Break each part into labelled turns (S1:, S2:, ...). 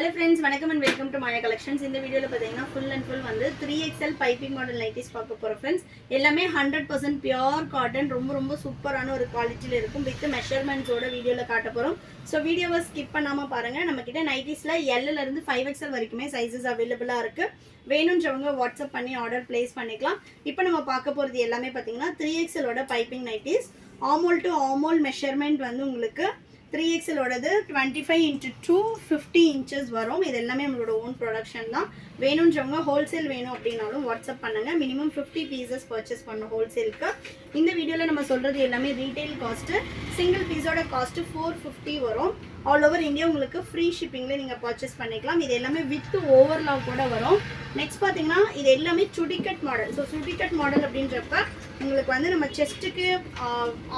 S1: Hello friends, welcome and welcome to Maya Collections. In the video la full and full வந்து 3XL piping model nighties பார்க்க போறோம் friends. எல்லாமே 100% pure cotton, ரொம்ப சூப்பரான ஒரு குவாலிட்டில இருக்கும். வித் மெஷர்மென்ட்ஸ் ஓட வீடியோல காட்ட போறோம். சோ வீடியோவை ஸ்கிப் பண்ணாம பாருங்க. நம்மகிட்ட நைட்டிஸ்ல L ல இருந்து 5XL வரைக்குமே sizes அவேilable இருக்கு. வேணும்ன்றவங்க வாட்ஸ்அப் பண்ணி ஆர்டர் பிளேஸ் பண்ணிக்கலாம். இப்போ நம்ம பார்க்க போறது எல்லாமே பாத்தீங்கன்னா 3XL ஓட piping nighties. Armhole to armhole measurement வந்து உங்களுக்கு 3XL ஓடது 25 into 2 50 inches வரும். இது எல்லாமே நம்மளோட ஓன் ப்ரொடக்ஷன் தான். வேணும்ன்றவங்க ஹோல்சேல் வேணும் அப்படினாலும் வாட்ஸ்அப் பண்ணுங்க. மினிமம் 50 pieces பர்ச்சேஸ் பண்ணனும் ஹோல்சேலுக்கு. இந்த வீடியோல நம்ம சொல்றது எல்லாமே ரீட்டைல் காஸ்ட். சிங்கிள் பீஸோட காஸ்ட் 450 வரும். ஆல் ஓவர் இந்தியா உங்களுக்கு ஃப்ரீ ஷிப்பிங்ல நீங்க பர்ச்சேஸ் பண்ணிக்கலாம். இது எல்லாமே வித் ஓவர்லாக் கூட வரும். நெக்ஸ்ட் பாத்தீங்கன்னா இது எல்லாமே சுடிகட் மாடல். சோ சுடிகட் மாடல் அப்படின்றப்ப உங்களுக்கு வந்து நம்ம செஸ்ட்டுக்கு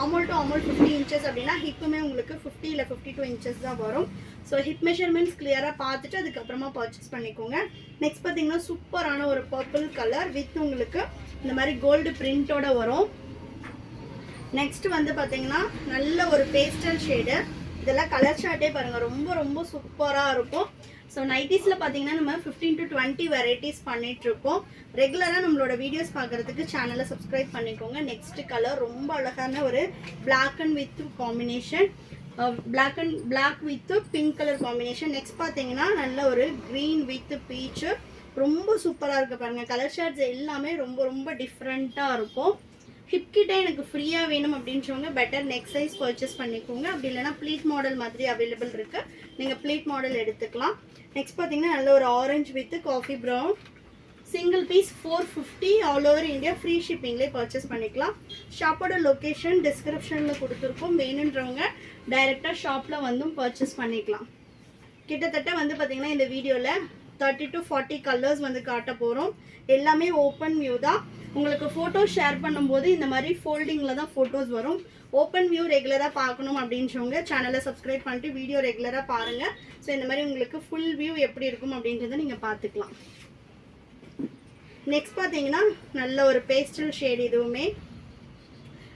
S1: ஆர்மோல் டு ஆர்மோல் 50 inches அப்படினா ஹிப்புமே உங்களுக்கு 50 இல்ல 52 inches தான் வரும். சோ ஹிப் மெஷர்மென்ட்ஸ் கிளியரா பார்த்துட்டு அதுக்கு அப்புறமா பர்ச்சேஸ் பண்ணிக்கோங்க. நெக்ஸ்ட் பாத்தீங்கன்னா சூப்பரான ஒரு பர்பிள் கலர் வித் உங்களுக்கு இந்த மாதிரி கோல்ட் பிரிண்டோட வரும். நெக்ஸ்ட் வந்து பாத்தீங்கன்னா நல்ல ஒரு பேஸ்டல் ஷேட். இதெல்லாம் கலர் சார்ட்டே பாருங்க ரொம்ப சூப்பரா இருக்கும். ஸோ நைட்டிஸ்ல பார்த்தீங்கன்னா நம்ம 15 to 20 வெரைட்டிஸ் பண்ணிட்டு இருக்கோம். ரெகுலராக நம்மளோட வீடியோஸ் பார்க்கறதுக்கு சேனலை சப்ஸ்கிரைப் பண்ணிக்கோங்க. நெக்ஸ்ட் கலர் ரொம்ப அழகான ஒரு black and with combination, black with pink colour combination. Next பார்த்தீங்கன்னா நல்ல ஒரு க்ரீன் வித் பீச். ரொம்ப சூப்பராக இருக்கு பாருங்க. கலர் ஷார்ட்ஸ் எல்லாமே ரொம்ப டிஃப்ரெண்ட்டாக இருக்கும். ஹிப் கிட்ட எனக்கு ஃப்ரீயாக வேணும் அப்படின்றவங்க பெட்டர் நெக் சைஸ் பர்ச்சேஸ் பண்ணிக்கோங்க. அப்படி இல்லைனா ப்ளீட் மாடல் மாதிரி அவைலபிள் இருக்கு. நீங்கள் ப்ளீட் மாடல் எடுத்துக்கலாம். நெக்ஸ்ட் பார்த்தீங்கன்னா நல்ல ஒரு orange with coffee brown. Single piece 450. All over India free ஷிப்பிங்லேயே பர்ச்சேஸ் பண்ணிக்கலாம். ஷாப்போட லொக்கேஷன் டிஸ்கிரிப்ஷனில் கொடுத்துருக்கோம். வேணுன்றவங்க டைரெக்டாக ஷாப்பில் வந்தும் பர்ச்சேஸ் பண்ணிக்கலாம். கிட்டத்தட்ட வந்து பார்த்தீங்கன்னா இந்த வீடியோவில் 30 to 40 கலர்ஸ் வந்து காட்ட போகிறோம். எல்லாமே ஓப்பன் வியூ தான். உங்களுக்கு ஃபோட்டோ ஷேர் பண்ணும்போது இந்த மாதிரி ஃபோல்டிங்கில் தான் ஃபோட்டோஸ் வரும். ஓப்பன் வியூ ரெகுலராக பார்க்கணும் அப்படின்றவங்க சேனலை சப்ஸ்கிரைப் பண்ணிட்டு வீடியோ ரெகுலராக பாருங்கள். ஸோ இந்த மாதிரி உங்களுக்கு ஃபுல் வியூ எப்படி இருக்கும் அப்படின்றத நீங்கள் பார்த்துக்கலாம். நெக்ஸ்ட் பார்த்தீங்கன்னா நல்ல ஒரு பேஸ்டல் ஷேட். இதுவுமே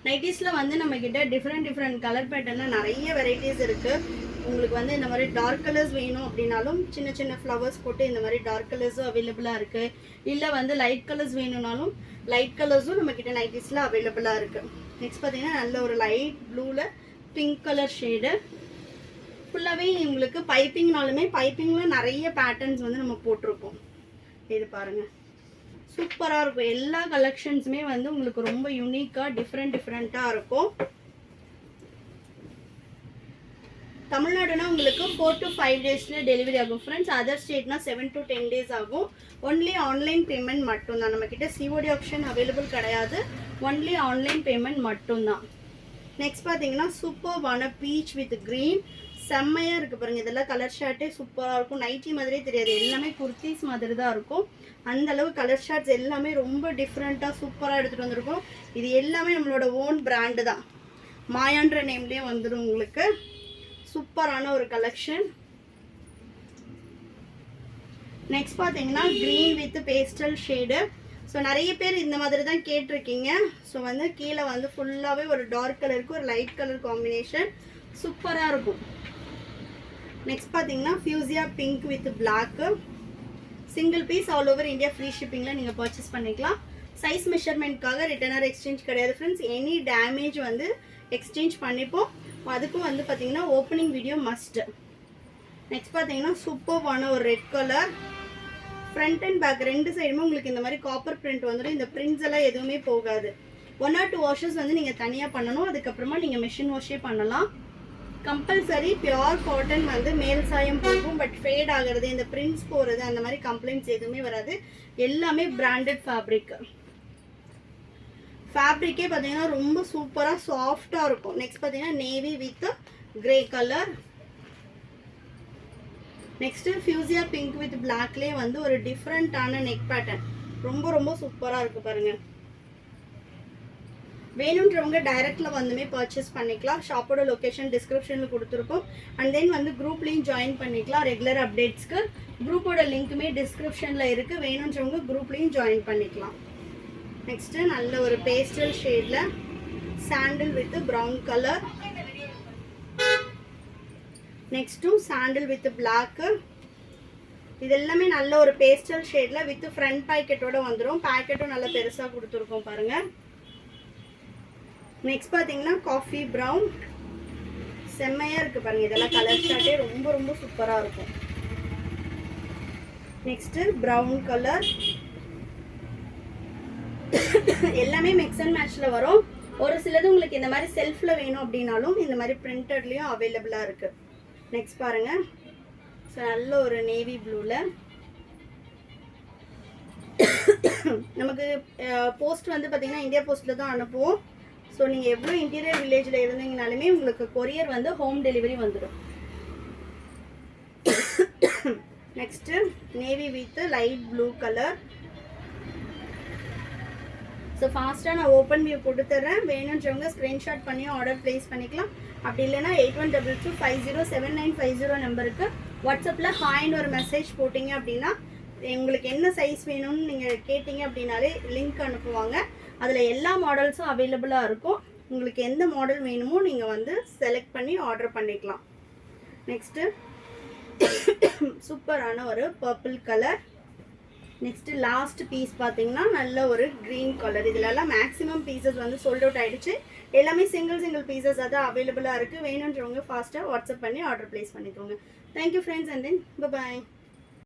S1: நைட்டிஸில் வந்து நம்மக்கிட்ட டிஃப்ரெண்ட் கலர் பேட்டர்னில் நிறைய வெரைட்டிஸ் இருக்குது. உங்களுக்கு வந்து இந்த மாதிரி டார்க் கலர்ஸ் வேணும் அப்படின்னாலும் சின்ன ஃப்ளவர்ஸ் போட்டு இந்த மாதிரி டார்க் கலர்ஸும் அவைலபிளாக இருக்குது. இல்லை வந்து லைட் கலர்ஸ் வேணும்னாலும் லைட் கலர்ஸும் நம்மக்கிட்ட நைட்டிஸில் அவைலபிளாக இருக்குது. நெக்ஸ்ட் பார்த்தீங்கன்னா நல்ல ஒரு லைட் ப்ளூவில் பிங்க் கலர் ஷேடு. ஃபுல்லாகவே உங்களுக்கு பைப்பிங்னாலுமே பைப்பிங்கில் நிறைய பேட்டர்ன்ஸ் வந்து நம்ம போட்டிருப்போம். இது பாருங்கள் சூப்பராக இருக்கும். எல்லா கலெக்ஷன்ஸுமே வந்து உங்களுக்கு ரொம்ப யூனிக்காக டிஃப்ரெண்ட்டாக இருக்கும். தமிழ்நாடுனா உங்களுக்கு 4 to 5 டேஸ்ல டெலிவரி ஆகும் ஃப்ரெண்ட்ஸ். அதர் ஸ்டேட்னா 7 to 10 days ஆகும். ஒன்லி ஆன்லைன் பேமெண்ட் மட்டும்தான். நம்மக்கிட்ட சிஓடி ஆப்ஷன் அவைலபிள் கிடையாது. ஒன்லி ஆன்லைன் பேமெண்ட் மட்டும்தான். நெக்ஸ்ட் பார்த்தீங்கன்னா சூப்பர்வான பீச் வித் க்ரீன். செம்மையாக இருக்குது பாருங்கள். இதெல்லாம் கலர் ஷார்ட்டே சூப்பராக இருக்கும். நைட்டி மாதிரியே தெரியாது. எல்லாமே குர்த்திஸ் மாதிரி தான் இருக்கும். அந்தளவு கலர் ஷார்ட்ஸ் எல்லாமே ரொம்ப டிஃப்ரெண்ட்டாக சூப்பராக எடுத்துகிட்டு வந்திருக்கோம். இது எல்லாமே நம்மளோட ஓன் பிராண்டு தான். மாயான்ற நேம்லேயே வந்துடும் உங்களுக்கு. சூப்பரான ஒரு கலெக்ஷன். நெக்ஸ்ட் பார்த்தீங்கன்னா green with pastel shade. So நிறைய பேர் இந்த மாதிரி தான் கேட்டிருக்கீங்க. ஸோ வந்து கீழே வந்து ஃபுல்லாகவே ஒரு டார்க் கலருக்கு ஒரு லைட் கலர் காம்பினேஷன் சூப்பராக இருக்கும். நெக்ஸ்ட் பார்த்தீங்கன்னா fuchsia pink with black. Single piece all over India free ஷிப்பிங்கில் நீங்கள் பர்ச்சேஸ் பண்ணிக்கலாம். சைஸ் மெஷர்மெண்ட்காக ரிட்டர்ன் ஆர் எக்ஸ்சேஞ்ச் கிடையாது ஃப்ரெண்ட்ஸ். எனி டேமேஜ் வந்து எக்ஸ்சேஞ்ச் பண்ணிப்போம். அதுக்கும் வந்து பார்த்தீங்கன்னா ஓப்பனிங் வீடியோ மஸ்ட். நெக்ஸ்ட் பார்த்தீங்கன்னா சூப்பர்வான ஒரு red colour. Front and back ரெண்டு சைடுமே உங்களுக்கு இந்த மாதிரி காப்பர் பிரிண்ட் வந்துடும். இந்த பிரிண்ட்ஸ் எல்லாம் எதுவுமே போகாது. 1 or 2 வாஷஸ் வந்து நீங்கள் தனியாக பண்ணணும். அதுக்கப்புறமா நீங்கள் மிஷின் வாஷே பண்ணலாம். கம்பல்சரி பியோர் காட்டன் வந்து மேல் சாயம் போகும். பட் ஃபேட் ஆகிறது, இந்த பிரிண்ட்ஸ் போகிறது, அந்த மாதிரி கம்ப்ளைண்ட்ஸ் எதுவுமே வராது. எல்லாமே பிராண்டட் ஃபேப்ரிக். ஃபேப்ரிக்கே பார்த்தீங்கன்னா ரொம்ப சூப்பராக சாஃப்டாக இருக்கும். நெக்ஸ்ட் பார்த்தீங்கன்னா navy with grey colour. Next fuchsia pink with பிளாக்லேயே வந்து ஒரு டிஃப்ரெண்ட்டான நெக் பேட்டர்ன். ரொம்ப சூப்பராக இருக்கு பாருங்க. வேணுன்றவங்க டைரக்ட்ல வந்துமே பர்ச்சேஸ் பண்ணிக்கலாம். ஷாப்போட லொகேஷன் டிஸ்கிரிப்ஷனில் கொடுத்துருக்கோம். அண்ட் தென் வந்து குரூப்லேயும் ஜாயின் பண்ணிக்கலாம். ரெகுலர் அப்டேட்ஸ்க்கு குரூப்போட லிங்க்குமே டிஸ்கிரிப்ஷனில் இருக்குது. வேணுன்றவங்க குரூப்லேயும் ஜாயின் பண்ணிக்கலாம். நெக்ஸ்ட்டு நல்ல ஒரு பேஸ்டல் ஷேடில் சாண்டில் with brown colour. Next to sandal with black. இது எல்லாமே நல்ல ஒரு பேஸ்டல் ஷேடில் வித் ஃப்ரண்ட் பாக்கெட்டோட வந்துடும். பாக்கெட்டும் நல்லா பெருசாக கொடுத்துருக்கோம் பாருங்கள். நெக்ஸ்ட் பார்த்தீங்கன்னா காஃபி ப்ரௌன், செம்மையாக இருக்குது பாருங்கள். இதெல்லாம் கலர் ஷார்ட்டே ரொம்ப ரொம்ப சூப்பராக இருக்கும். நெக்ஸ்ட்டு ப்ரௌன் கலர், எல்லாமே மிக்ஸ் அண்ட் மேட்ச்சில் வரும். ஒரு சிலது உங்களுக்கு இந்த மாதிரி செல்ஃபில் வேணும் அப்படின்னாலும் இந்த மாதிரி பிரிண்டட்லேயும் அவைலபிளாக இருக்குது. நெக்ஸ்ட் பாருங்கள். ஸோ நல்ல ஒரு நேவி ப்ளூவில் நமக்கு போஸ்ட் வந்து பார்த்திங்கன்னா இந்தியா போஸ்ட்டில் தான் அனுப்புவோம். ஸோ நீங்கள் எவ்வளோ இன்டீரியர் வில்லேஜில் இருந்தீங்கனாலுமே உங்களுக்கு கொரியர் வந்து ஹோம் டெலிவரி வந்துடும். Next navy with light blue colour. So ஃபாஸ்ட்டாக நான் ஓப்பன் வியூ கொடுத்துட்றேன். வேணுன்றவங்க ஸ்க்ரீன்ஷாட் பண்ணி ஆர்டர் ப்ளேஸ் பண்ணிக்கலாம். அப்படி இல்லைன்னா 8122507950 நம்பருக்கு வாட்ஸ்அப்பில் ஹாய்னு ஒரு மெசேஜ் போட்டிங்க அப்படின்னா உங்களுக்கு என்ன சைஸ் வேணும்னு நீங்கள் கேட்டிங்க அப்படின்னாலே லிங்க் அனுப்புவாங்க. அதில் எல்லா மாடல்ஸும் அவைலபிளாக இருக்கும். உங்களுக்கு எந்த மாடல் வேணுமோ நீங்கள் வந்து செலக்ட் பண்ணி ஆர்டர் பண்ணிக்கலாம். நெக்ஸ்ட்டு சூப்பரான ஒரு purple colour. Next last piece பார்த்தீங்கன்னா நல்ல ஒரு க்ரீன் கலர். இதிலெல்லாம் மேக்ஸிமம் பீசஸ் வந்து சோல்ட் அவுட் ஆகிடுச்சு. எல்லாமே சிங்கிள் பீசஸ் அதான் அவைலபிளாக இருக்குது. வேணுன்றவங்க ஃபாஸ்ட்டாக வாட்ஸ்அப் பண்ணி ஆர்டர் ப்ளேஸ் பண்ணிக்கோங்க. Thank you friends, and then bye.